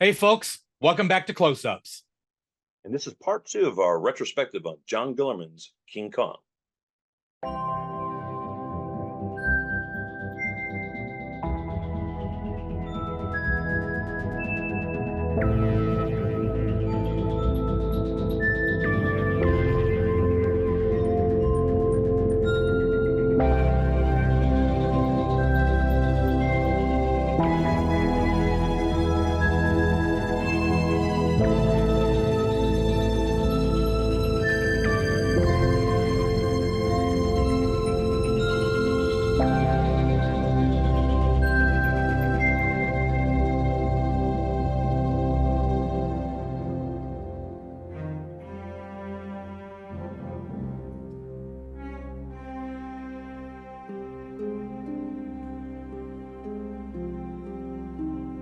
Hey, folks, welcome back to Close Ups. And this is part 2 of our retrospective on John Guillermin's King Kong.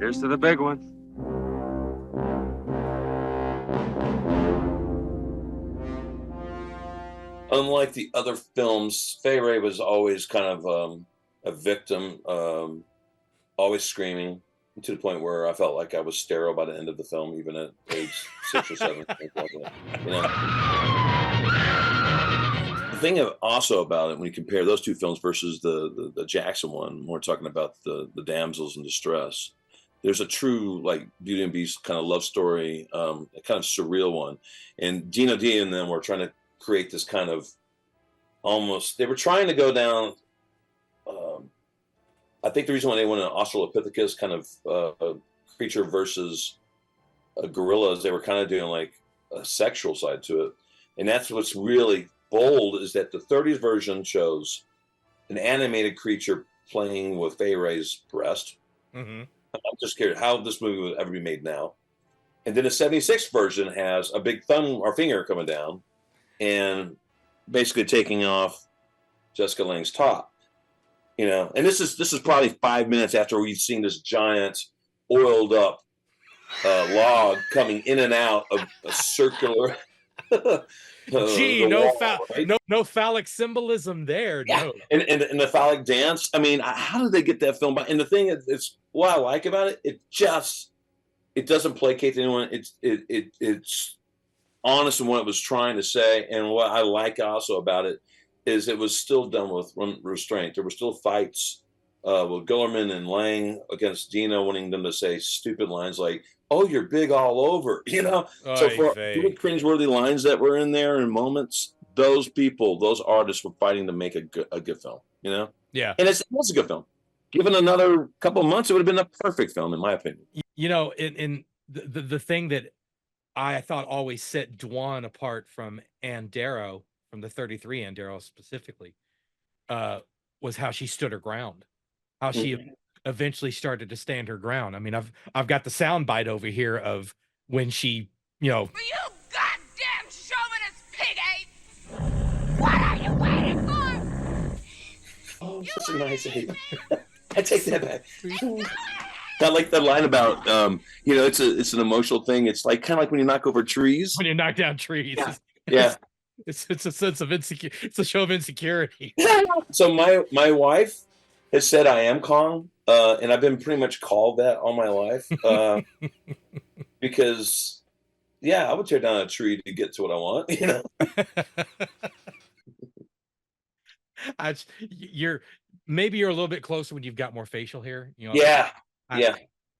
Here's to the big one. Unlike the other films, Fay Wray was always kind of a victim, always screaming, to the point where I felt like I was sterile by the end of the film, even at age 6 or 7. You know? The thing also about it, when you compare those two films versus the Jackson one, we're talking about the damsels in distress. There's a true like Beauty and Beast kind of love story, a kind of surreal one, and Gina D and them were trying to create this kind of they were trying to go down. I think the reason why they went an Australopithecus kind of creature versus a gorilla is they were kind of doing like a sexual side to it, and that's what's really bold is that the 30s version shows an animated creature playing with Fay Wray's breast. Mm-hmm. I'm just curious how this movie would ever be made now. And then the 76 version has a big thumb or finger coming down and basically taking off Jessica Lange's top. You know, and this is probably 5 minutes after we've seen this giant oiled up log coming in and out of a circular Gee, no phallic symbolism there. Yeah. No. And the phallic dance. I mean, how did they get that film by? And the thing is what I like about it, it doesn't placate anyone. It's honest in what it was trying to say. And what I like also about it is it was still done with restraint. There were still fights with Guillermin and Lang against Dino, wanting them to say stupid lines like, "Oh, you're big all over," you know. So for the cringeworthy lines that were in there in moments, those artists were fighting to make a good film, you know. Yeah, and it was a good film. Given another couple of months, it would have been a perfect film, in my opinion. You know, in the thing that I thought always set Dwan apart from Ann Darrow, from the 33 Ann Darrow specifically, was how she stood her ground, how she eventually started to stand her ground. I mean, I've got the sound bite over here of when she, you know, For you goddamn chauvinist pig ape! What are you waiting for? Oh, such a nice ape. I take that back. I like the line about you know, it's an emotional thing. It's like kind of like when you knock over trees. When you knock down trees. Yeah. It's a sense of insecurity. It's a show of insecurity. So my wife has said I am Kong, and I've been pretty much called that all my life, because I would tear down a tree to get to what I want, you know. You're a little bit closer when you've got more facial hair, you know. Yeah.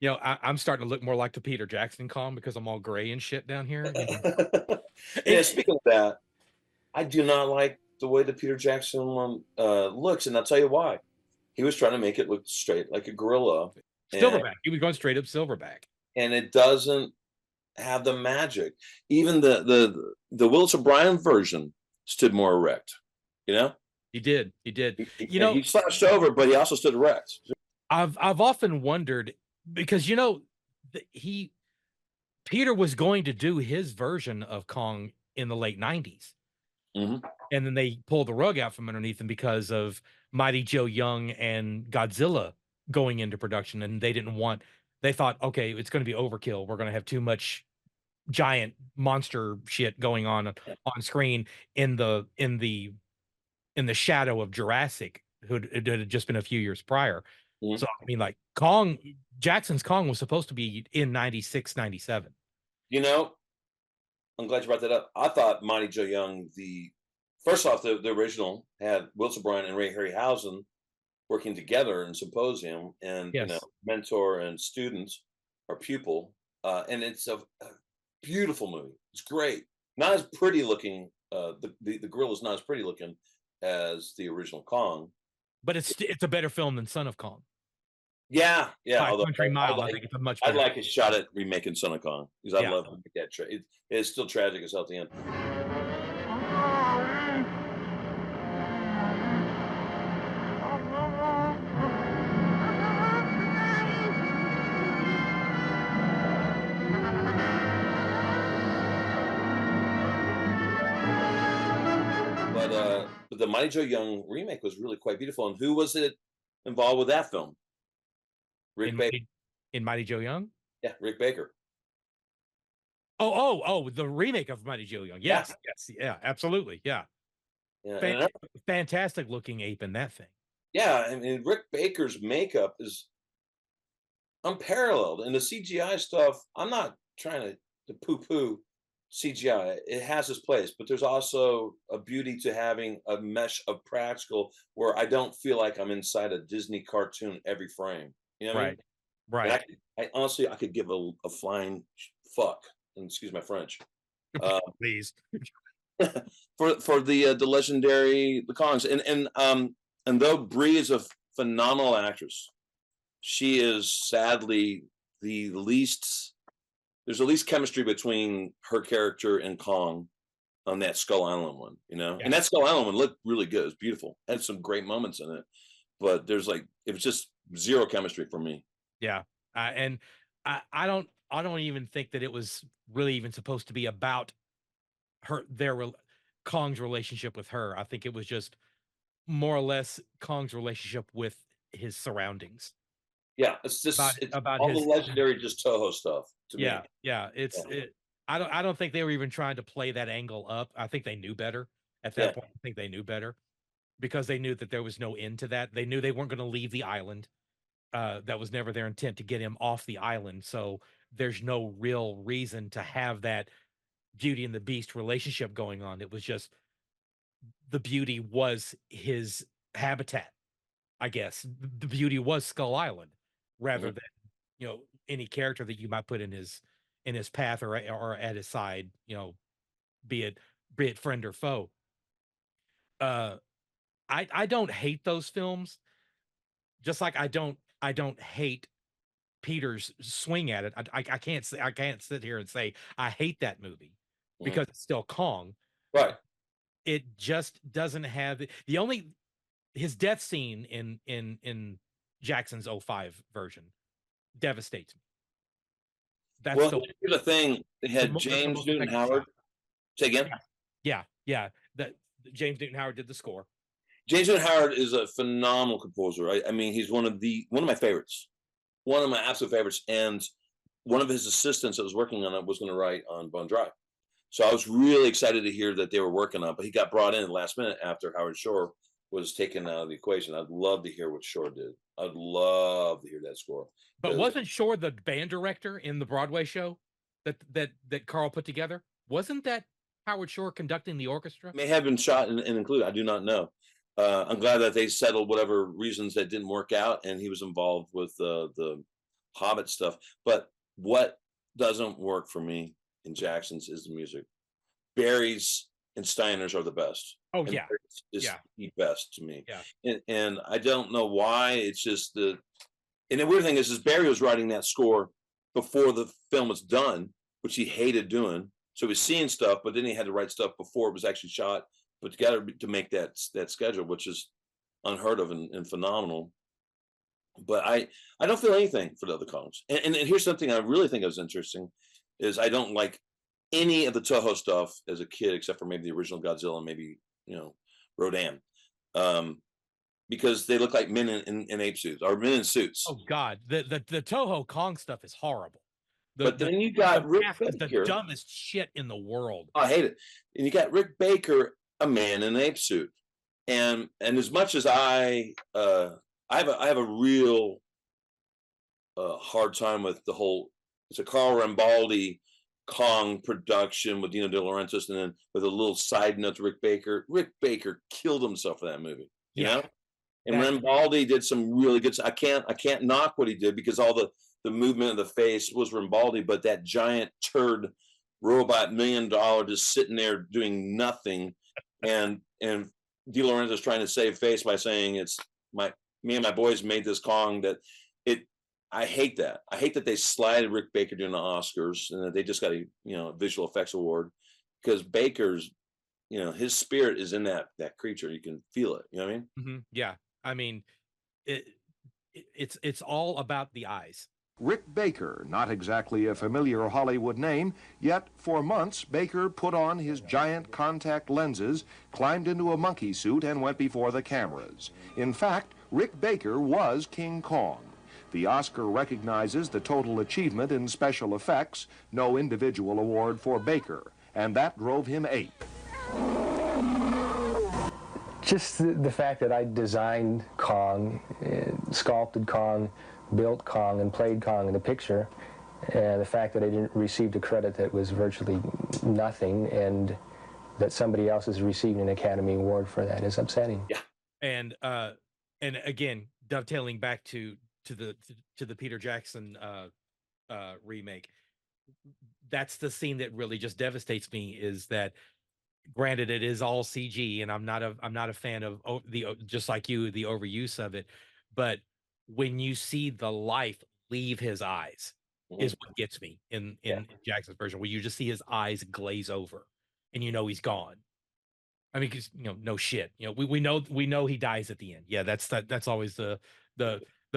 You know, I'm starting to look more like the Peter Jackson Kong because I'm all gray and shit down here. Yeah, speaking of that, I do not like the way the Peter Jackson one looks, and I'll tell you why. He was trying to make it look straight like a gorilla. Silverback. He was going straight up silverback. And it doesn't have the magic. Even the Willis O'Brien version stood more erect, you know? He did. You know, he slouched over, but he also stood erect. I've often wondered, because, you know, Peter was going to do his version of Kong in the late 90s. Mm-hmm. And then they pulled the rug out from underneath him because of Mighty Joe Young and Godzilla going into production. And they thought, okay, it's going to be overkill. We're going to have too much giant monster shit going on screen in the shadow of Jurassic, it had just been a few years prior. Mhm. So I mean, like Jackson's Kong was supposed to be in 96, 97. You know, I'm glad you brought that up. I thought Mighty Joe Young, first off, the original had Wilson Bryan and Ray Harryhausen working together in Symposium, and Yes. mentor and student or pupil, and it's a beautiful movie. It's great. Not as pretty looking. The gorilla is not as pretty looking as the original Kong. But it's a better film than Son of Kong. Yeah, yeah. By a Although country mile, I think it's a much I'd better like a shot at remaking Son of Kong, because I Yeah. love that. It's still tragic as hell at the end. But the Mighty Joe Young remake was really quite beautiful. And who was it involved with that film? Rick Baker. In Mighty Joe Young? Yeah, Rick Baker. Oh, the remake of Mighty Joe Young. Yes, yes, yeah, absolutely. Yeah. Yeah, Fantastic looking ape in that thing. yeah, I mean, Rick Baker's makeup is unparalleled. And the CGI stuff, I'm not trying to poo-poo CGI. It has its place, but there's also a beauty to having a mesh of practical where I don't feel like I'm inside a Disney cartoon every frame. You know what I mean? Right. And I honestly, I could give a flying fuck, and excuse my French, Please. for the legendary the Kongs. And though Brie is a phenomenal actress, she is sadly the least. There's the least chemistry between her character and Kong on that Skull Island one, Yeah. And that Skull Island one looked really good. It was beautiful. Had some great moments in it, but it was just zero chemistry for me. Yeah. And I don't even think that it was really even supposed to be about Kong's relationship with her. I think it was just more or less Kong's relationship with his surroundings. Yeah, it's just about all his the legendary just Toho stuff to me. Yeah. I don't think they were even trying to play that angle up. I think they knew better at that point. I think they knew better because they knew that there was no end to that. They knew they weren't going to leave the island. That was never their intent to get him off the island. So there's no real reason to have that Beauty and the Beast relationship going on. It was just the beauty was his habitat, I guess. The beauty was Skull Island rather than, any character that you might put in his path or at his side, be it friend or foe. I don't hate those films, just like I don't hate Peter's swing at it. I can't sit here and say I hate that movie because it's still Kong. Right. It just doesn't have his death scene in Jackson's 05 version devastates me. Here's the thing. They had James Newton Howard. Say again? Yeah. That James Newton Howard did the score. James Newton Howard is a phenomenal composer. I mean, he's one of my favorites. One of my absolute favorites. And one of his assistants that was working on it was going to write on Bone Dry. So I was really excited to hear that they were working on it, but he got brought in last minute after Howard Shore was taken out of the equation. I'd love to hear what Shore did. I'd love to hear that score. But wasn't Shore the band director in the Broadway show that Carl put together? Wasn't that Howard Shore conducting the orchestra? May have been shot and included. I do not know. I'm glad that they settled whatever reasons that didn't work out, and he was involved with the Hobbit stuff. But what doesn't work for me in Jackson's is the music. Barry's and Steiner's are the best. Oh, and yeah. Is the best to me. Yeah. And I don't know why. It's just and the weird thing is Barry was writing that score before the film was done, which he hated doing. So he was seeing stuff, but then he had to write stuff before it was actually shot, put together to make that schedule, which is unheard of and phenomenal. But I don't feel anything for the other Kongs. And here's something I really think is interesting is I don't like any of the Toho stuff as a kid, except for maybe the original Godzilla and maybe, Rodan. Because they look like men in ape suits or men in suits. Oh God, the Toho Kong stuff is horrible. But then you got Rick Baker, the dumbest shit in the world. I hate it. And you got Rick Baker, a man in an ape suit, and as much as I I have a real hard time with the whole. It's a Carl Rambaldi Kong production with Dino De Laurentiis, and then with a little side note to Rick Baker. Rick Baker killed himself for that movie, you Yeah. know. And That- Rambaldi did some really good. I can't knock what he did because all the movement of the face was Rambaldi, but that giant turd robot $1 million just sitting there doing nothing, and De Laurentiis trying to save face by saying it's me and my boys made this Kong. That it. I hate that. I hate that they slided Rick Baker during the Oscars and that they just got a visual effects award, because Baker's his spirit is in that creature. You can feel it. You know what I mean? Yeah. I mean, it's all about the eyes. Rick Baker, not exactly a familiar Hollywood name, yet for months Baker put on his giant contact lenses, climbed into a monkey suit, and went before the cameras. In fact, Rick Baker was King Kong. The Oscar recognizes the total achievement in special effects, no individual award for Baker, and that drove him ape. Just the fact that I designed Kong, sculpted Kong, built Kong, and played Kong in the picture, and the fact that I didn't receive the credit that was virtually nothing, and that somebody else is receiving an Academy Award for that is upsetting. Yeah. And again, dovetailing back to the Peter Jackson remake, that's the scene that really just devastates me. Is that, granted, it is all CG, and I'm not a fan of just like you, the overuse of it, but when you see the life leave his eyes is what gets me in Jackson's version, where you just see his eyes glaze over and he's gone. I mean, because no shit, we know he dies at the end. Yeah, that's always the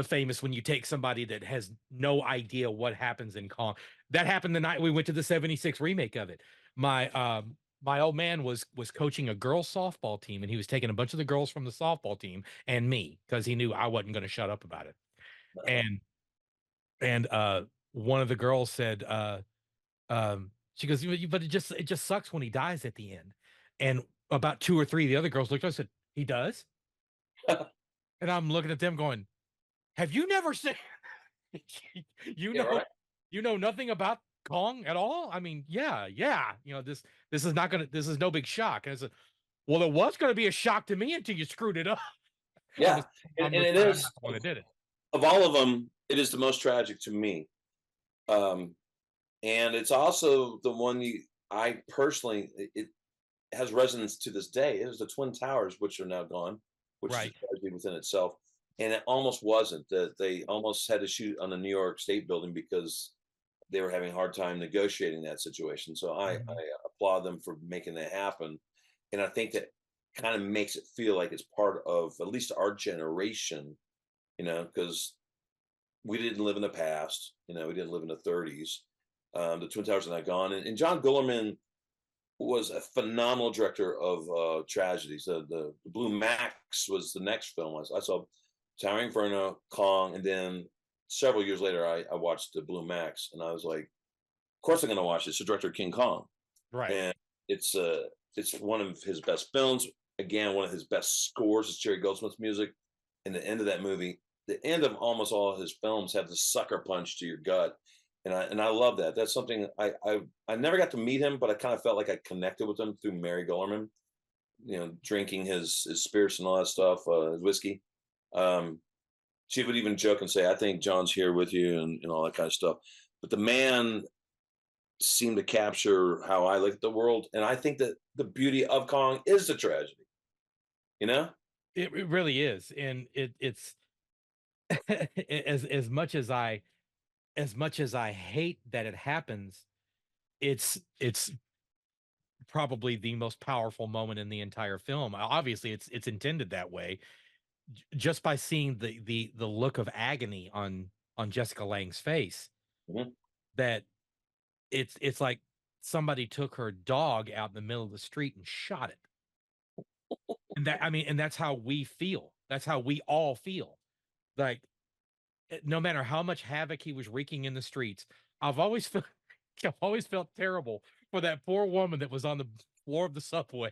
famous, when you take somebody that has no idea what happens in Kong. That happened the night we went to the 76 remake of it. My old man was coaching a girls softball team, and he was taking a bunch of the girls from the softball team and me, because he knew I wasn't going to shut up about it. And one of the girls said, she goes, but it just sucks when he dies at the end. And about 2 or 3 of the other girls looked at us and said, he does? And I'm looking at them going, have you never seen Right. you know nothing about Kong at all? I mean, yeah. This is no big shock. And I said, well, it was going to be a shock to me until you screwed it up. Yeah. And it is, when I did it. of all of them, it is the most tragic to me. And it's also the one I personally, it has resonance to this day. It was the Twin Towers, which are now gone, which is a tragedy within itself. And it almost wasn't. That they almost had to shoot on the New York State building because they were having a hard time negotiating that situation. So I applaud them for making that happen. And I think that kind of makes it feel like it's part of at least our generation, because we didn't live in the past. We didn't live in the 30s. The Twin Towers are not gone. And John Guillermin was a phenomenal director of tragedies. The Blue Max was the next film I saw. Towering Inferno, Kong, and then several years later, I watched the Blue Max, and I was like, "Of course I'm going to watch this." The director of King Kong, Right? And it's one of his best films. Again, one of his best scores is Jerry Goldsmith's music. And the end of that movie, the end of almost all of his films, have the sucker punch to your gut, and I love that. That's something I never got to meet him, but I kind of felt like I connected with him through Mary Guillermin. Drinking his spirits and all that stuff, his whiskey. She would even joke and say, "I think John's here with you," and all that kind of stuff. But the man seemed to capture how I look at the world, and I think that the beauty of Kong is the tragedy. It really is, and it's as much as I hate that it happens, it's probably the most powerful moment in the entire film. Obviously, it's intended that way. Just by seeing the look of agony on Jessica Lange's face, that it's like somebody took her dog out in the middle of the street and shot it. And that's how we feel. That's how we all feel. Like, no matter how much havoc he was wreaking in the streets, I've always felt terrible for that poor woman that was on the floor of the subway.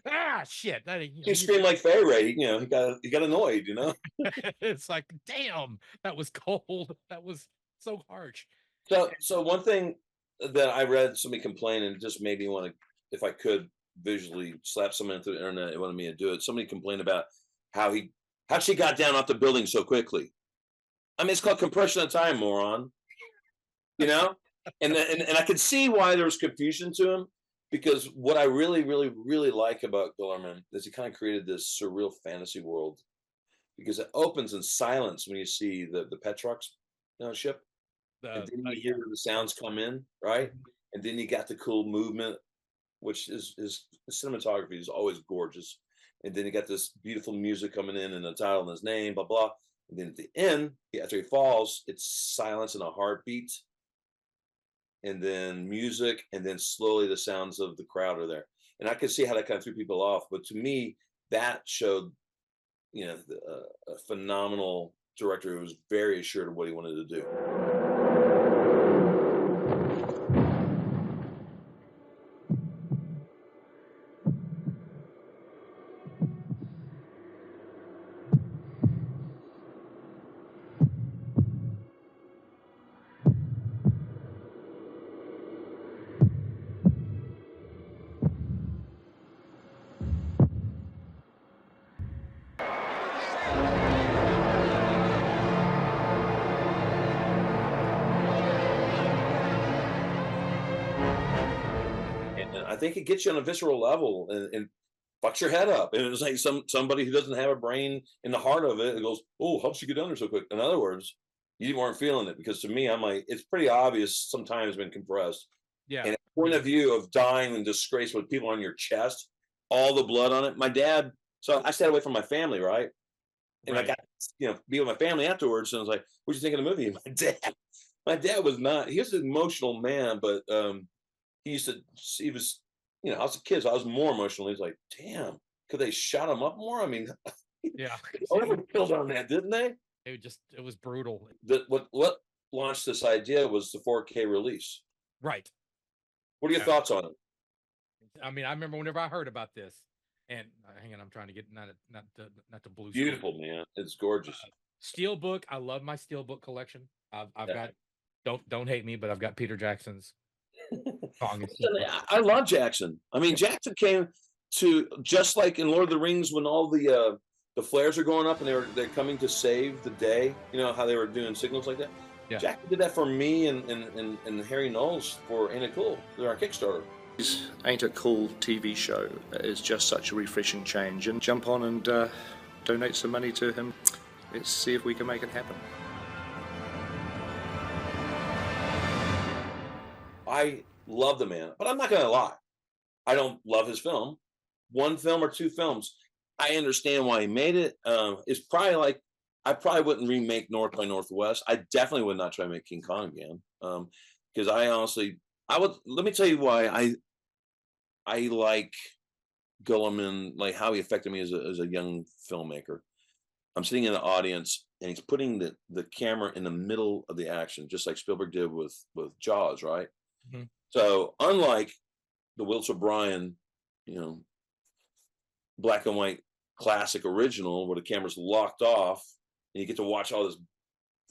Ah, shit. That, He screamed like Fay Ray. He got annoyed. it's like, damn, that was cold. That was so harsh. So one thing that I read somebody complain, and it just made me want to, if I could visually slap someone through the internet, it wanted me to do it. Somebody complained about how she got down off the building so quickly. I mean, it's called compression of time, moron. And I could see why there was confusion to him, because what I really, really, really like about Guillermin is he kind of created this surreal fantasy world, because it opens in silence when you see the Petrox ship. And then you hear the sounds come in, right? And then you got the cool movement, which is cinematography is always gorgeous. And then you got this beautiful music coming in and the title and his name, blah, blah. And then at the end, after he falls, it's silence and a heartbeat. And then music, and then slowly the sounds of the crowd are there. And I could see how that kind of threw people off. But to me, that showed, a phenomenal director who was very assured of what he wanted to do. I think it gets you on a visceral level and fucks your head up. And it's like somebody who doesn't have a brain in the heart of it, goes, "Oh, how'd she get down there so quick?" In other words, you weren't feeling it, because to me, I'm like, it's pretty obvious sometimes been compressed. Yeah. And a point of view of dying in disgrace with people on your chest, all the blood on it. My dad, so I stayed away from my family, right? And I got be with my family afterwards, and I was like, "What'd you think of the movie?" My dad was not. He was an emotional man, but he was, I was a kid, so I was more emotional. He's like, damn, could they shut him up more? I mean, Yeah. they killed on that, didn't they? It was brutal. What launched this idea was the 4K release. Right. What are your thoughts on it? I mean, I remember whenever I heard about this, and hang on, I'm trying to get not the blue. Beautiful, man. It's gorgeous. Steelbook. I love my Steelbook collection. I've got, don't hate me, but I've got Peter Jackson's song. I love Jackson. I mean, Jackson came to, just like in Lord of the Rings, when all the flares are going up and they're coming to save the day. You know how they were doing signals like that. Yeah. Jackson did that for me and Harry Knowles for Ain't It Cool? They're our Kickstarter. Ain't It Cool TV show is just such a refreshing change, and jump on and donate some money to him. Let's see if we can make it happen. I love the man, but I'm not gonna lie, I don't love his film. One film or two films, I understand why he made it. It's probably like, I probably wouldn't remake North by Northwest. I definitely would not try to make King Kong again, because I would. Let me tell you why I like Guillermin, like how he affected me as a young filmmaker. I'm sitting in the audience, and he's putting the camera in the middle of the action, just like Spielberg did with Jaws, right? Mm-hmm. So unlike the Wilts O'Brien, black and white classic original where the camera's locked off and you get to watch all this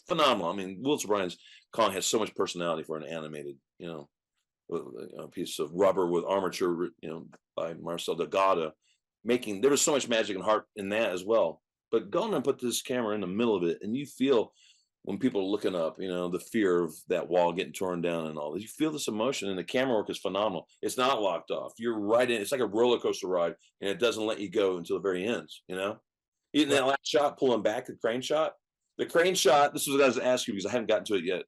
phenomenal. I mean, Wilts O'Brien's Kong has so much personality for an animated, a piece of rubber with armature, by Marcel Delgado. There was so much magic and heart in that as well. But go and put this camera in the middle of it, and you feel, when people are looking up, the fear of that wall getting torn down and all this, you feel this emotion, and the camera work is phenomenal. It's not locked off. You're right in. It's like a roller coaster ride, and it doesn't let you go until the very end. Even that last shot, pulling back, the crane shot. This is what I was asking you, because I haven't gotten to it yet.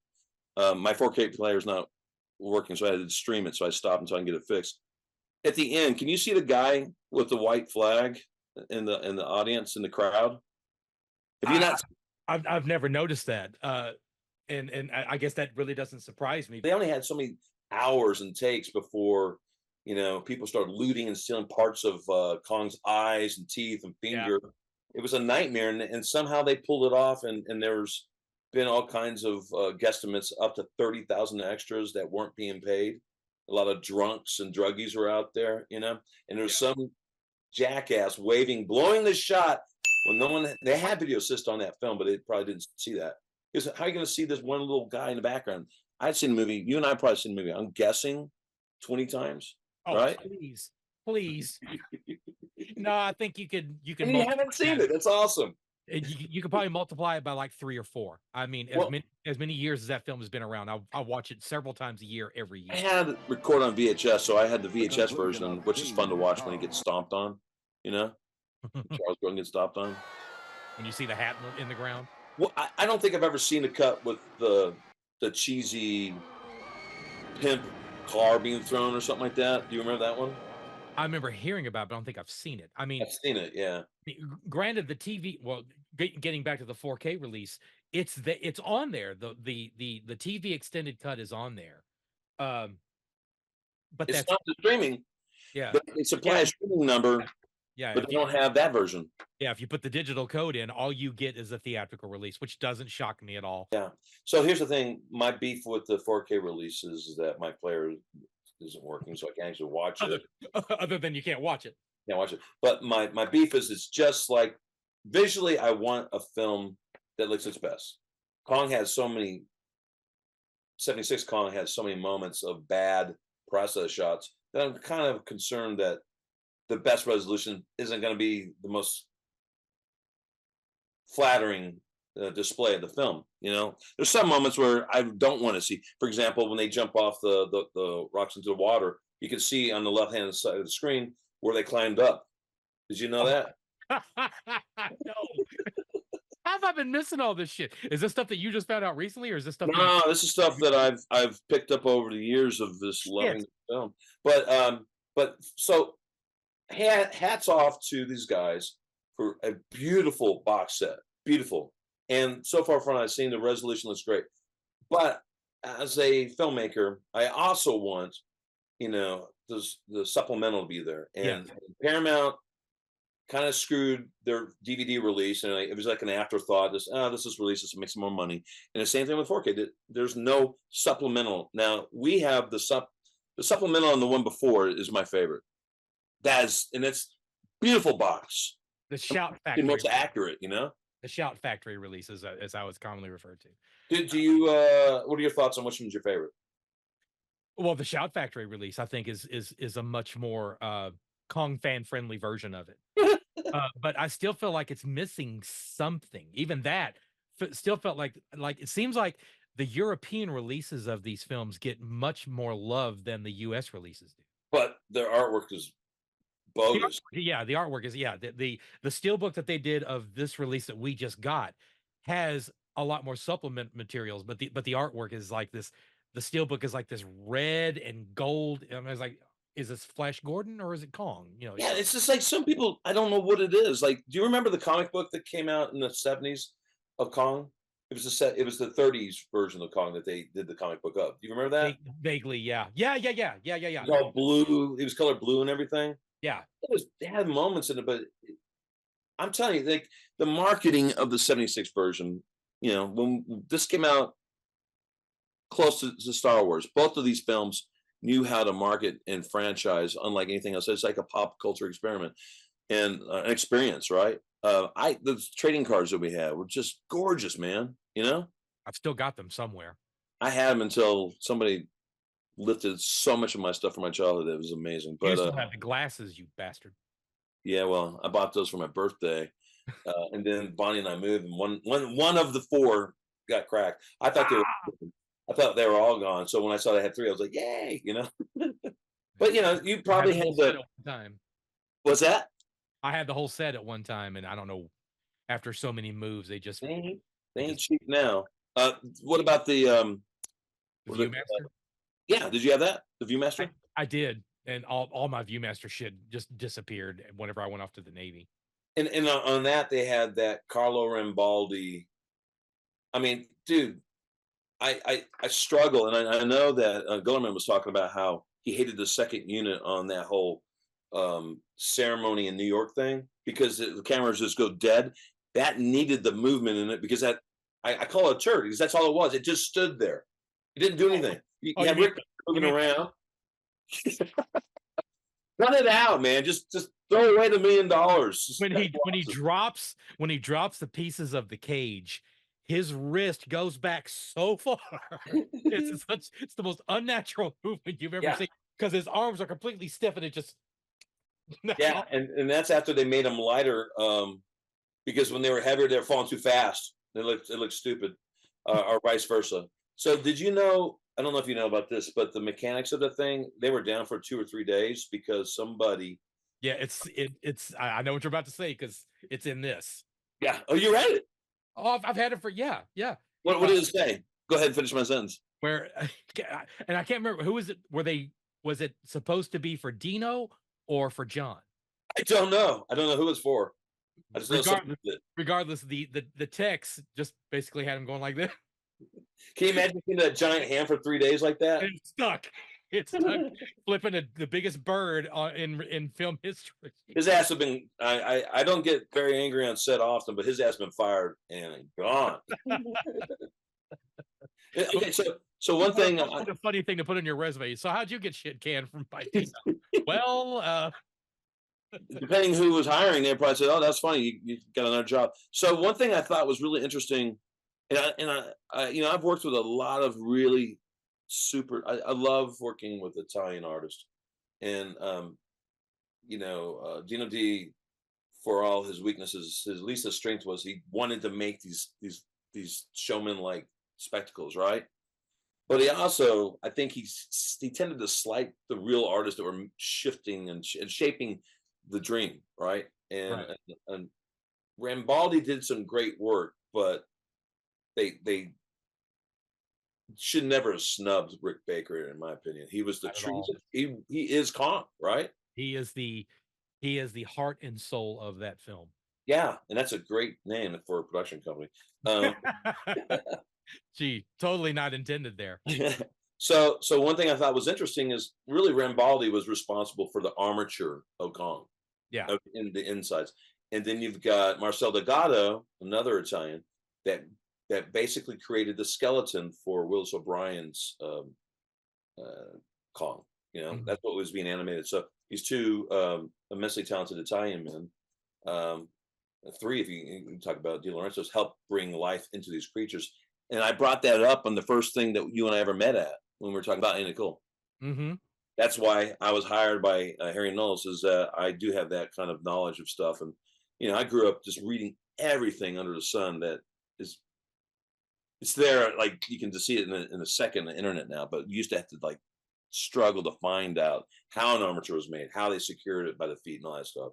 My 4K player is not working, so I had to stream it. So I stopped until I can get it fixed. At the end, can you see the guy with the white flag in the audience, in the crowd? Have you not? I've never noticed that, and I guess that really doesn't surprise me. They only had so many hours and takes before people started looting and stealing parts of Kong's eyes and teeth and finger. Yeah. It was a nightmare, and somehow they pulled it off. And there's been all kinds of guesstimates up to 30,000 extras that weren't being paid. a lot of drunks and druggies were out there, and there's some jackass waving, blowing the shot when no one. They had video assist on that film, but they probably didn't see that. Because how are you going to see this one little guy in the background? I'd seen the movie. You and I probably seen the movie. I'm guessing 20 times. Oh, right? Please. No, I think you can. And you haven't seen it. That's awesome. You could probably multiply it by like 3 or 4. I mean, as many years as that film has been around, I'll watch it several times a year, every year. I had it record on VHS, so I had the VHS version, which is fun to watch when he gets stomped on. Charles Grodin gets stomped on. When you see the hat in the ground. Well, I don't think I've ever seen a cut with the cheesy pimp car being thrown or something like that. Do you remember that one? I remember hearing about it, but I don't think I've seen it. I mean, I've seen it, yeah. Granted, the TV. Well, getting back to the 4K release, it's on there. The TV extended cut is on there. But it's that's not the streaming. Yeah, it supplies a streaming number. Yeah, but they don't have that version. Yeah, if you put the digital code in, all you get is a theatrical release, which doesn't shock me at all. Yeah. So here's the thing: my beef with the 4K releases is that my player isn't working, so I can't actually watch it. Other than you can't watch it. Can't watch it. But my beef is it's just like visually, I want a film that looks its best. Kong has so many. 76 Kong has so many moments of bad process shots that I'm kind of concerned that the best resolution isn't going to be the most flattering display of the film. There's some moments where I don't want to see. For example, when they jump off the rocks into the water, you can see on the left-hand side of the screen where they climbed up. Did you know that? No. How have I been missing all this shit? Is this stuff that you just found out recently, or is this stuff? No, this is stuff that I've picked up over the years of this loving film. But so. Hats off to these guys for a beautiful box set. Beautiful. And so far from what I've seen, the resolution looks great. But as a filmmaker, I also want, the supplemental to be there. And Paramount kind of screwed their DVD release, and it was like an afterthought. This is released to make some more money. And the same thing with 4K. There's no supplemental. Now we have the supplemental on the one before is my favorite. And it's beautiful box. The Shout Factory. The most accurate, The Shout Factory release, as how it's commonly referred to. Do you? What are your thoughts on which one's your favorite? Well, the Shout Factory release, I think, is a much more Kong fan friendly version of it. But I still feel like it's missing something. Even that still felt like it seems like the European releases of these films get much more love than the U.S. releases do. But their artwork is bogus. The artwork is the steelbook that they did of this release that we just got has a lot more supplement materials, but the artwork is like this. The steelbook is like this red and gold. And I was like, is this Flash Gordon or is it Kong? Yeah, it's just like some people. I don't know what it is. Like, do you remember the comic book that came out in the 70s of Kong? It was the 30s version of Kong that they did the comic book of. Do you remember that? Vaguely, yeah. It was all blue. It was colored blue and everything. Yeah, it had moments in it, but I'm telling you, like the marketing of the 76 version, when this came out close to Star Wars, both of these films knew how to market and franchise unlike anything else. It's like a pop culture experiment and an experience, right? The trading cards that we had were just gorgeous, man. I've still got them somewhere. I had them until somebody lifted so much of my stuff from my childhood. It was amazing. But you still have the glasses, you bastard. Yeah, well, I bought those for my birthday, and then Bonnie and I moved, and one of the 4 got cracked. I thought they were all gone. So when I saw they had 3, I was like, "Yay!" But you probably had the time. What's that? I had the whole set at one time, and I don't know. After so many moves, they ain't cheap now. What about the Viewmaster? Yeah, did you have that? The Viewmaster? I did, and all my Viewmaster shit just disappeared whenever I went off to the Navy. And on that, they had that Carlo Rambaldi. I mean, dude, I struggle, and I know that Guillermin was talking about how he hated the second unit on that whole ceremony in New York thing because the cameras just go dead. That needed the movement in it because that I call it a turd because that's all it was. It just stood there. It didn't do anything. You had Rick moving around. Cut it out, man. Just throw away the $1 million. When he drops the pieces of the cage, his wrist goes back so far. It's the most unnatural movement you've ever seen, because his arms are completely stiff and it just yeah, and that's after they made him lighter, because when they were heavier, they were falling too fast. It looked stupid, or vice versa. So did you know? I don't know if you know about this, but the mechanics of the thing, they were down for 2 or 3 days because somebody. Yeah, I know what you're about to say because it's in this. Yeah. Oh, you read it? Oh, I've had it for yeah. What did it say? Go ahead and finish my sentence. Where, and I can't remember who was it. Was it supposed to be for Dino or for John? I don't know. I don't know who it's for. I just regardless, the text just basically had him going like this. Can you imagine seeing that giant hand for 3 days like that? It's stuck, flipping the biggest bird in film history. His ass have been. I don't get very angry on set often, but his ass has been fired and gone. Okay, so one thing. A funny thing to put on your resume. So how'd you get shit canned from Dino? Well, depending who was hiring, they probably said, "Oh, that's funny. You got another job." So one thing I thought was really interesting, and I I've worked with a lot of really super. I love working with Italian artists, and Dino D, for all his weaknesses, his least strength was he wanted to make these showman like spectacles, right? But he also, I think he tended to slight the real artists that were shifting and shaping the dream, right? And Rambaldi did some great work, but they should never have snubbed Rick Baker, in my opinion. He was the true. He is Kong, right? He is the heart and soul of that film. Yeah, and that's a great name for a production company. Gee, totally not intended there. So one thing I thought was interesting is really Rambaldi was responsible for the armature of Kong. Yeah. In the insides. And then you've got Marcel Delgado, another Italian, that basically created the skeleton for Willis O'Brien's Kong. That's what was being animated. So these two immensely talented Italian men, three, if you talk about De Laurentiis, helped bring life into these creatures. And I brought that up on the first thing that you and I ever met at when we were talking about Ain't It Cool. Mm-hmm. That's why I was hired by Harry Knowles, is that I do have that kind of knowledge of stuff. And, I grew up just reading everything under the sun that is, it's there. Like you can just see it in a second on the internet now, but you used to have to like struggle to find out how an armature was made, how they secured it by the feet and all that stuff.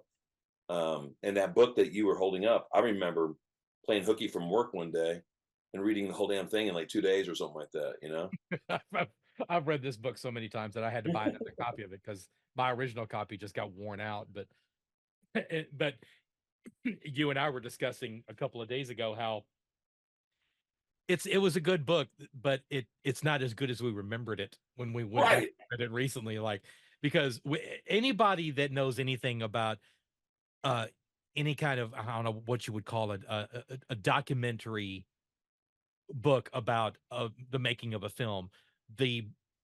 And that book that you were holding up, I remember playing hooky from work one day and reading the whole damn thing in like 2 days or something like that, I've read this book so many times that I had to buy another copy of it because my original copy just got worn out. But you and I were discussing a couple of days ago how it was a good book, but it's not as good as we remembered it when we went back and read it recently. Like, because anybody that knows anything about any kind of, I don't know what you would call it, a documentary book about the making of a film,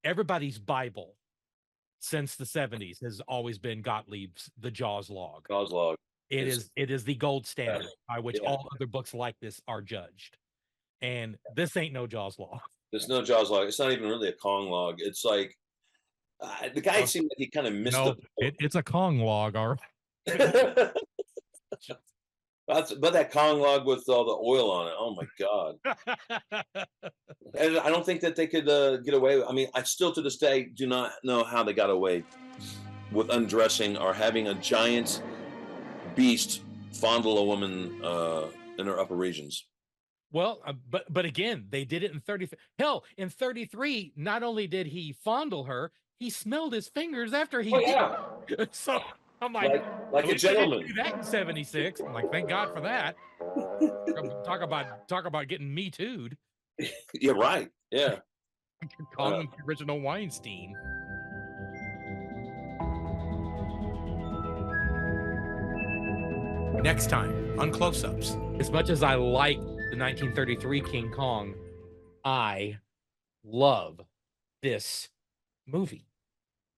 everybody's Bible since the 70s has always been Gottlieb's The Jaws Log. Jaws Log. It is the gold standard by which all other books like this are judged. And this ain't no Jaws Log. There's no Jaws Log. It's not even really a Kong log. It's like the guy seemed like he kind of missed it's a Kong log, all right. But that Kong log with all the oil on it, oh my God. And I don't think that they could get away. I mean, I still to this day do not know how they got away with undressing or having a giant beast fondle a woman in her upper regions. Well, but again, they did it in 30. Hell, in 33, not only did he fondle her, he smelled his fingers after he did. So I'm like a gentleman. Do that in 76. I'm like, thank God for that. Talk about getting me too'd. Yeah, right. Yeah. Calling the original Weinstein. Next time on Close-Ups. As much as I like the 1933 King Kong, I love this movie.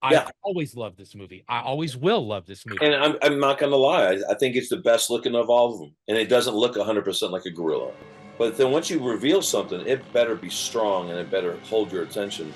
I always love this movie. I always will love this movie. And I'm not going to lie. I think it's the best looking of all of them. And it doesn't look 100% like a gorilla. But then once you reveal something, it better be strong and it better hold your attention.